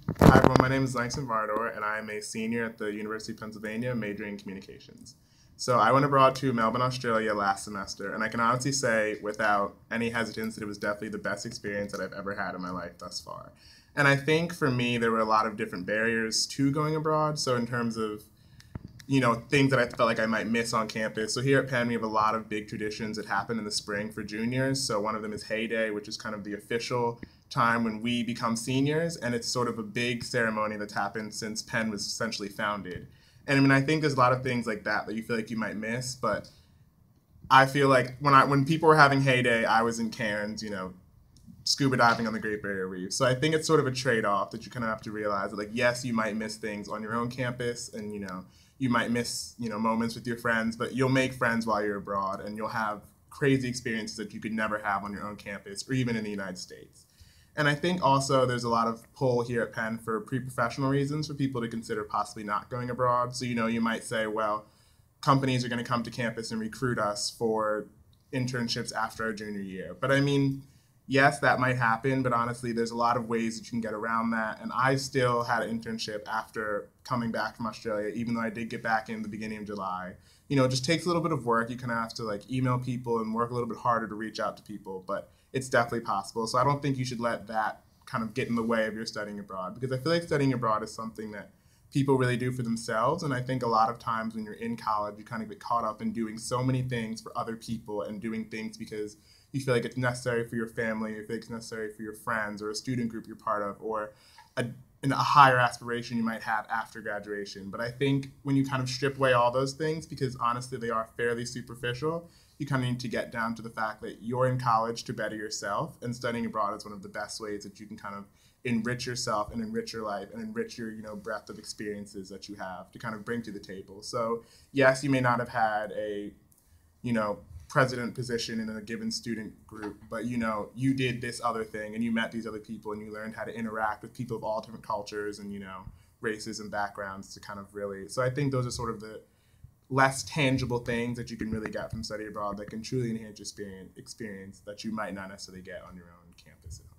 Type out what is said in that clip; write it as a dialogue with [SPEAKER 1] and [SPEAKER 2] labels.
[SPEAKER 1] Hi everyone, my name is Langston and I am a senior at the University of Pennsylvania, majoring in communications. So I went abroad to Melbourne, Australia last semester, and I can honestly say without any hesitance that it was definitely the best experience that I've ever had in my life thus far. And I think for me, there were a lot of different barriers to going abroad. So in terms of things that I felt like I might miss on campus. So here at Penn, we have a lot of big traditions that happen in the spring for juniors. So one of them is Hay Day, which is kind of the official time when we become seniors, and it's sort of a big ceremony that's happened since Penn was essentially founded. And I mean, I think there's a lot of things like that that you feel like you might miss, but I feel like when people were having Hay Day, I was in Cairns, scuba diving on the Great Barrier Reef. So I think it's sort of a trade-off that you kind of have to realize that, like, yes, you might miss things on your own campus, and you might miss moments with your friends, but you'll make friends while you're abroad, and you'll have crazy experiences that you could never have on your own campus or even in the United States. And I think also there's a lot of pull here at Penn for pre-professional reasons for people to consider possibly not going abroad. So you might say, well, companies are going to come to campus and recruit us for internships after our junior year. But I mean, yes, that might happen, but honestly, there's a lot of ways that you can get around that. And I still had an internship after coming back from Australia, even though I did get back in the beginning of July. It just takes a little bit of work. You kind of have to like email people and work a little bit harder to reach out to people, but it's definitely possible. So I don't think you should let that kind of get in the way of your studying abroad, because I feel like studying abroad is something that people really do for themselves. And I think a lot of times when you're in college, you kind of get caught up in doing so many things for other people and doing things because you feel like it's necessary for your family, you feel like it's necessary for your friends or a student group you're part of, or a, a higher aspiration you might have after graduation. But I think when you kind of strip away all those things, because honestly they are fairly superficial, you kind of need to get down to the fact that you're in college to better yourself, and studying abroad is one of the best ways that you can kind of enrich yourself and enrich your life and enrich your breadth of experiences that you have to kind of bring to the table. So yes, you may not have had a you know president position in a given student group, but you did this other thing and you met these other people and you learned how to interact with people of all different cultures and races and backgrounds to kind of really. So I think those are sort of the less tangible things that you can really get from study abroad that can truly enhance your experience that you might not necessarily get on your own campus at home.